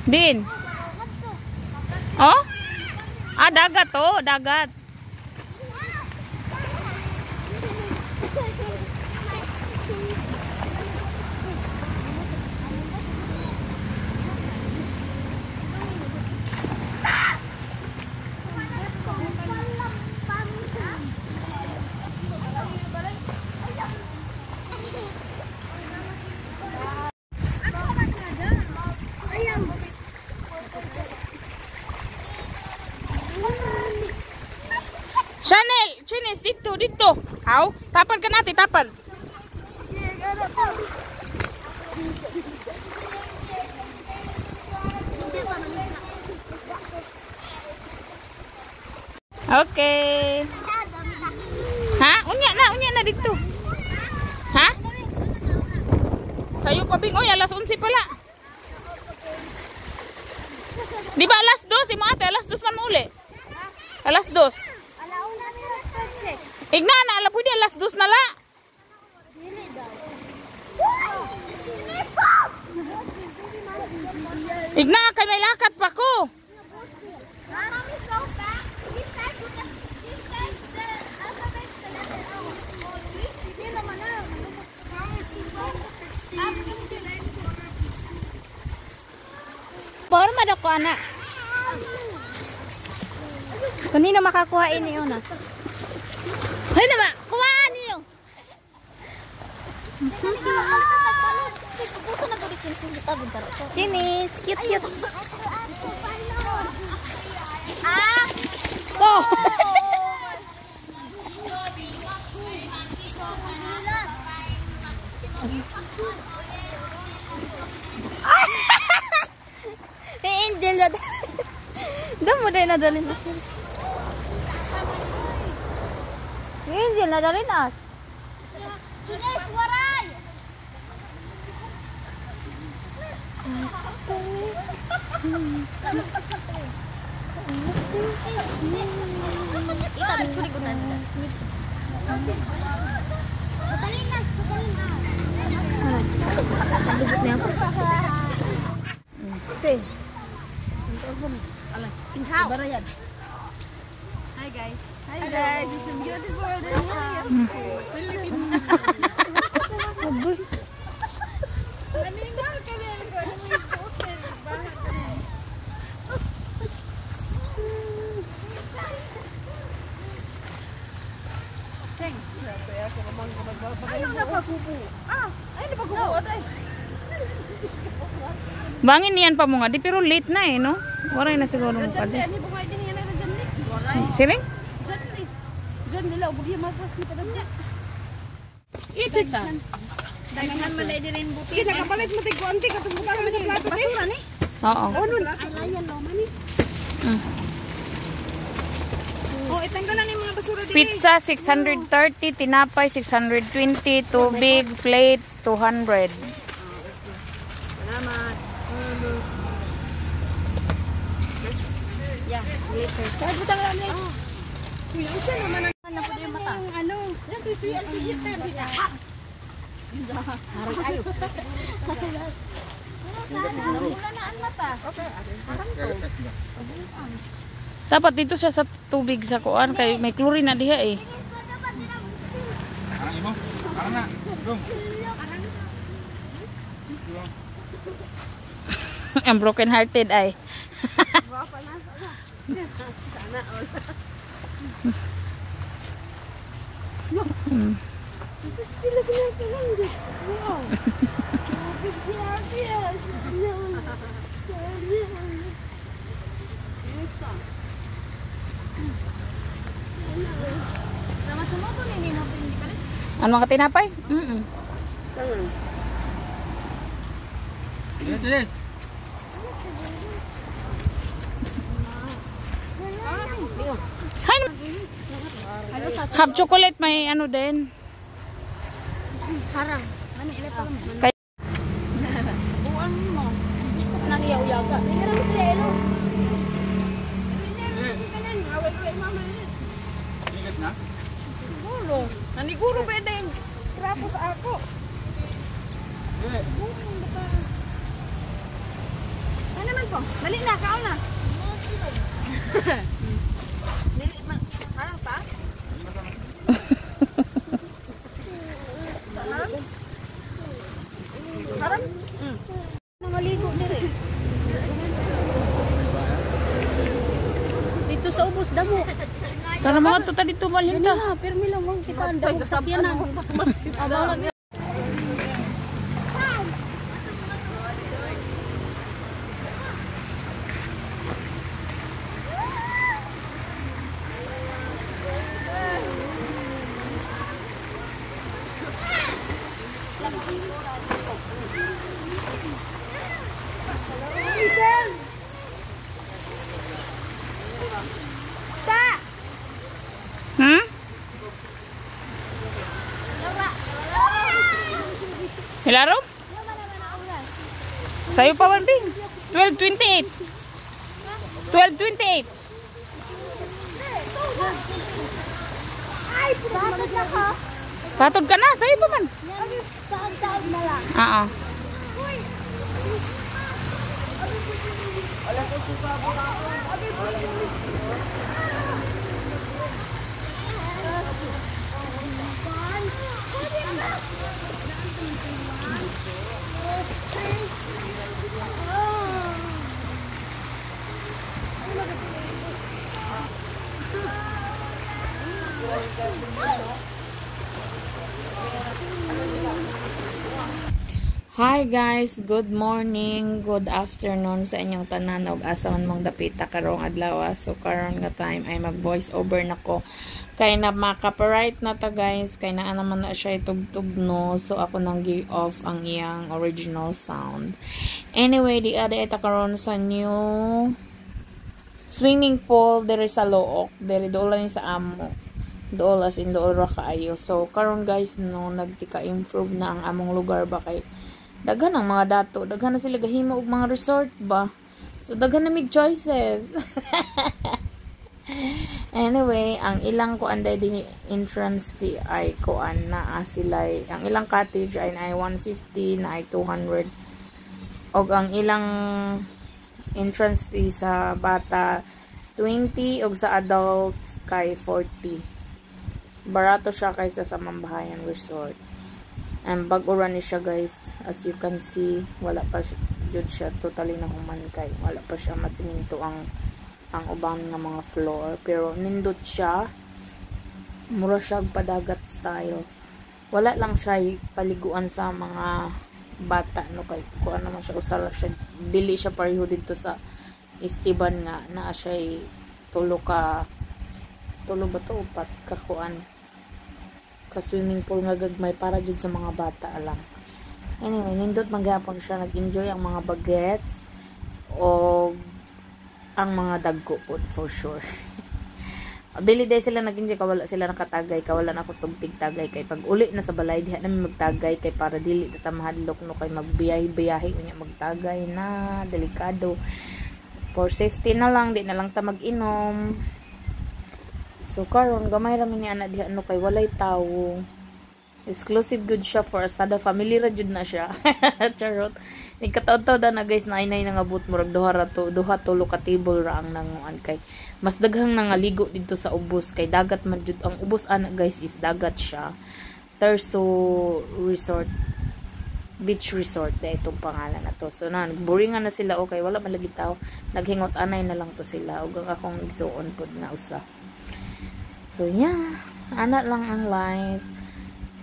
Din. Oh? Ah, dagat oh, dagat. Chanel, Chinese dito, dito. Aw, tapan ka natin, tapan. Okay. Ha? Unya na dito. Ha? Sayo pa bingoy, alas 11 pala. Di ba alas 2? Imo ate, alas 2 man mo uli. Alas 2. Igna na, ala pwede alas 2 na la. Igna, kay may lakat pa ko. Porma daw ko, anak. Kanina makakuha ini yun, ah. Ay naman, kuhaan niyo. Chinis, cute. Ah! Go! Angel na dahil mo din nadalhin as. Angel nadalhin as. Sines, waray! Ita, mencuri ko na nila. Batalin na. Nandubot niya ako. Okay. Pinhaw. Hi guys. Hi guys. It's a beautiful day here. Aboy. Naningal ka rin ko. Ayaw na pagkubo. Ayaw na pagkubo. Bangin niyan pa mo nga, di pero late na eh, no? Waray na siguro mo pa di. Ano ba din yan na dyan ni? Waray. Siring? Dyan ni. Dyan nila. Ubod yung magpas ni padam niya. Kita. Dagangan man dai dirin buti. Kita kapalit mo tig konti katunggutan mo sa plato basura ni. Oo. Ano na? Alayan no man ni. Oh, itanggalan ni mga basura dito. Pizza 630, tinapay 620, tubig, plate 200. Salamat. Yeah, later. Kaya butang niya. Yung isa naman ang napod yung mata. Yung ano? Yung PPLPG na. Harap ayo. Wala na ang mata. Okay. Dapat dito siya sa tubig sa kuan kay may chlorine na diha eh. Arang imo. Arang na. Dong. Ang broken hearted ay. Sana all. Sila kinakalang dito. Wow. Ano mga tinapay? Dili. Hay. Half chocolate may ano din. Harang. Mani ila pa mo. Kay Buang mo. Nang yaw-yaga. Ngarang to elo. Ingat na. Siguro. Naniguro pwede yung trapo sa ako. Dili. Ano naman ko? Dali na, kaon na. Dili man. Harang pa? Harang? Nangaligo dire. Dito sa ubos damo. Sana mga tuta dito Dili malinda. na, permi lang mong kita ang damo sa piyanan. Aba lagi. Hmm? Hilaro? Sa'yo pa man, Bing. 12:28. 12:28. Bakit na ka? Patod ka na. Sa'yo pa man. Saan taon na lang? Oo. Hi guys, good morning, good afternoon sa inyong tanan og asa man mong dapita karong adlaw. So karon nga time ay mag voice over nako kay na maka-copyright na ta guys, kay naa naman na siya itugtugno, so ako nang give off ang iyang original sound. Anyway, di ada ita karon sa new swimming pool diri sa Look, diri doon sa amo. Dool as in dool ra kaayo. So karon guys no nagtika-improve na ang among lugar ba kay daghan ang mga dato, daghan na sila gahimo og mga resort ba. So daghan na mig choices. Anyway, ang ilang kuan di entrance fee ay kuan na sila, ang ilang cottage ay 150 na ay 200. Og ang ilang entrance fee sa bata 20 og sa adults kay 40. Barato siya kaysa sa Mambahayan Resort. And bag-ura ni siya guys, as you can see, wala pa jud siya totally na human kay wala pa siya masiminto ang ubang nga mga floor, pero nindot siya, mura siya padagat style. Wala lang siya paliguan sa mga bata no kay kuan naman siya usara siya, dili siya pareho dito sa Esteban nga naa siya tulo ba to upat ka kuan ka swimming pool nga gagmay para jud sa mga bata lang. Anyway, nindot maghapon siya, nag-enjoy ang mga bagets o ang mga dagko po for sure. Dili day sila nag-enjoy, kawala sila nakatagay, kawala na ako tugtig tagay kay pag uli na sa balay diha namin magtagay kay para dili ta mahadlok no kay magbiyahe unya magtagay na delikado. For safety na lang, di na lang ta mag-inom. So karon gamay ra ni ana diha no kay walay tawo. Exclusive good siya for Estada family ra jud na siya. Charot. Nagkataon-taon na guys na inay nangabot murag duha tulo ka table ra ang nanguan kay mas daghang nangaligo dito sa ubos kay dagat man jud ang ubos ana guys, is dagat siya. Terso Resort, Beach Resort na itong pangalan na to. So na nagboringan na sila okay, wala man lagi tao. Naghingot anay na lang to sila ug ang akong igsuon pod na usa. So yeah, ana lang ang life.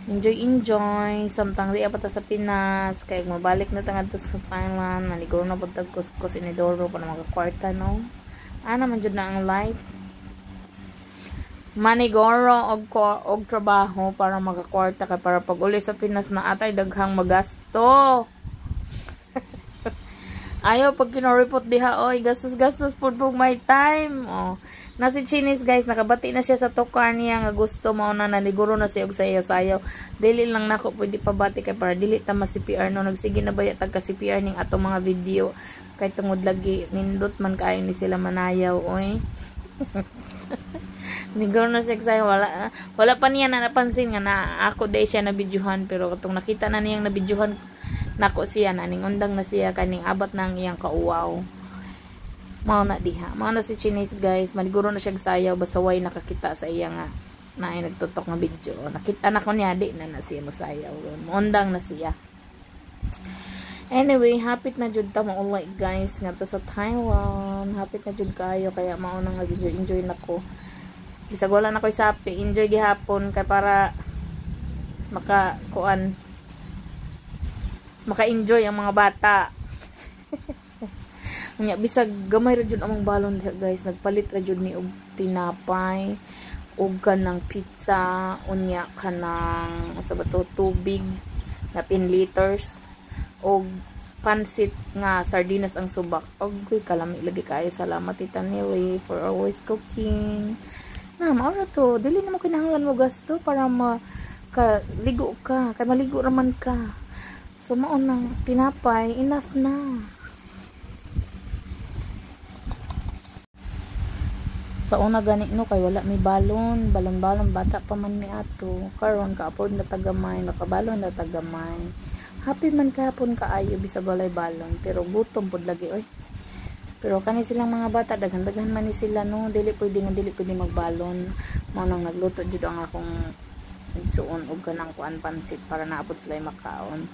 Enjoy. Samtang di pa ta sa Pinas, kay mabalik na ta ngadto sa Thailand, maniguro na pud tag kuskus inidoro para magakwarta no. Ana man jud na ang life. Manigoro og trabaho para magakwarta kay para pag uli sa Pinas na atay daghang magasto. Ayaw pag kinoreport diha oy, gastos pud my time. Oh. Na si Chinese guys, nakabati na siya sa tokar niya nga gusto mao na naliguro na siya og sayaw. Dili lang nako pwede pabati kay para dili ta ma CPR no, nagsige na baya tag ka CPR ning ato mga video kay tungod lagi nindot man kaayo ni sila manayaw oy. Niguro na siya sayaw, wala pa niya napansin nga na ako day siya na videohan, pero katong nakita na niyang na videohan nako siya naning undang na siya kaning abot nang iyang kauwaw. Mao na diha. Mao na si Chinese guys, maliguro na siya sayaw basta way nakakita sa iya nga na ay nagtutok nga video. Nakita na ko niya di na siya mosayaw. Undang na siya. Anyway, hapit na jud ta maulay guys nga ta sa Taiwan. Hapit na jud kayo kaya mao nang nag-enjoy nako. Bisag wala na ko'y sapi, enjoy gihapon kay para maka-enjoy ang mga bata. Unya bisag gamay ra jud among balon diha guys, nagpalit ra jud ni og tinapay, og kanang pizza, unya kanang sa bato tubig na 10 liters, og pansit nga sardinas ang subak. Og kalami lagi kayo. Salamat Tita Nelly for always cooking. Na maura to, dili na mo kinahanglan mo gasto para ligo ka, kay maligo raman ka. So mao nang tinapay, enough na. Sa una gani no kay wala may balon bata pa man mi ato. Karon kaapod na tagamay, nakabalon na tagamay. Happy man kahapon kaayo bisag walay balon, pero gutom pud lagi oy. Pero kani silang mga bata daghan-daghan man ni sila no, dili pwede magbalon. Mao nang nagluto jud ang akong igsuon og kanang kuan pansit para naabot sila makaon.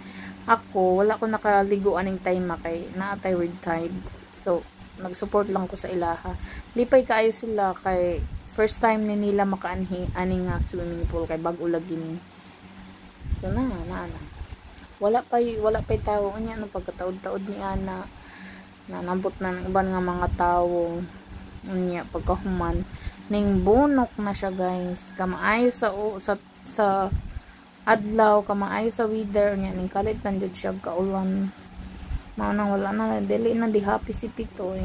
Ako wala ko nakaligo aning time kay naa thyroid type. So nag-support lang ko sa ilaha. Lipay kaayo sila kay first time ni nila makaanhi aning swimming pool kay bag-o lagi ni. So na. Wala pay tawo nya no pagkataod-taod ni ana. Nanambot na ng iban nga mga tawo. Unya pagkahuman ning bunok na siya guys. Kamaayo sa adlaw, kamaayo sa weather nya ning kalit lang jud siya kaulan. Mao nang wala na dili na di happy si Pitoy.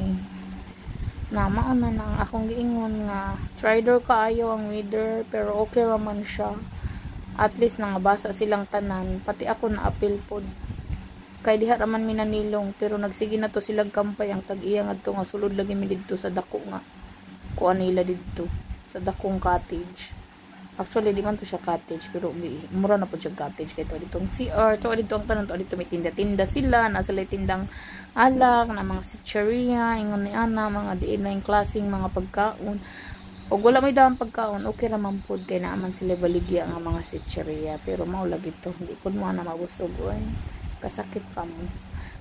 Na mao na nang akong giingon nga trider kaayo ang weather pero okay raman siya. At least nangabasa silang tanan, pati ako na apil pod. Kay diha raman minanilong pero nagsige na to silang kampay ang tag-iya ngadto nga sulod lagi mi didto sa dako nga kuan nila didto sa dakong cottage. Actually di man to siya cottage pero mura na po siya cottage kay to ditong CR, to dito ang tanan, to dito may tinda-tinda sila, nasa lay tindang alak na mga sitcheria, ingon ni ana mga diin na yung klaseng mga pagkaon. Og wala may daang pagkaon, okay raman pod kay naaman sila baligya nga mga sitcheria, pero mao lagi to, hindi pud mo na mabusog oy. Kasakit pa mo.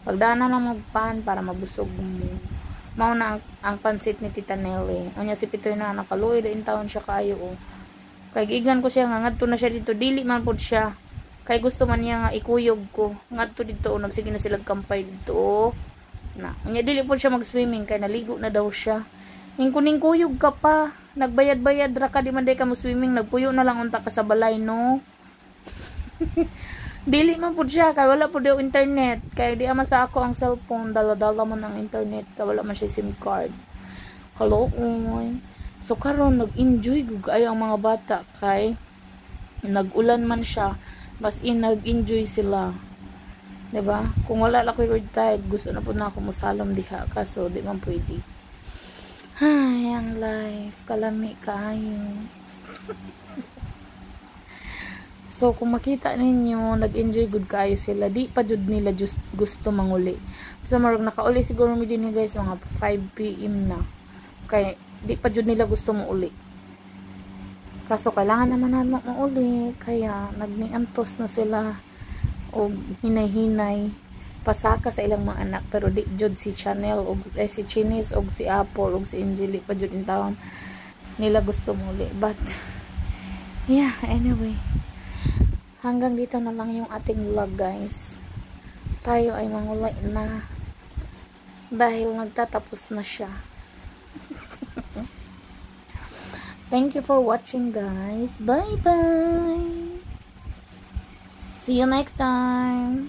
Pagdana na magpan para mabusog mo. Mao na ang pansit ni Tita Nelly. Unya si Pitoy na nakaluoy dain taon siya kayo oh. Kay gigan ko siya nga ngadto na siya dito, dili man pod siya. Kay gusto man niya nga ikuyog ko. Ngadto dito nagsige na sila kampay dito. Na, unya dili pod siya mag-swimming kay naligo na daw siya. Ning kuning kuyog ka pa. Nagbayad-bayad ra ka di man day ka mo swimming, nagpuyo na lang unta ka sa balay no. Dili man pod siya kay wala pod daw internet. Kay di ama sa ako ang cellphone, dala-dala man ang internet, kay wala man siya SIM card. Kaluoy. So karon nag-enjoy gud ay ang mga bata kay nag-ulan man siya, mas nag-enjoy sila. 'Di ba? Kung wala la ko'y road tide, gusto na pud na ako mosalom diha kaso di man pwede. Ay, ang life, kalami kaayo. So kung makita ninyo, nag-enjoy good kayo sila. Di pa jud nila just gusto manguli. So marag nakauli siguro mi dinhi guys mga 5 PM na. Kay di pa jud nila gusto mo uli. Kaso kailangan naman na mauli, kaya nagmiantos na sila og hinay-hinay pasaka sa ilang mga anak, pero di jud si Chanel og si Chinese og si Apple og si Angeli pa jud in town nila gusto mo uli. But yeah, anyway, hanggang dito na lang yung ating vlog guys. Tayo ay mangulay na dahil nagtatapos na siya. Thank you for watching guys. Bye bye. See you next time.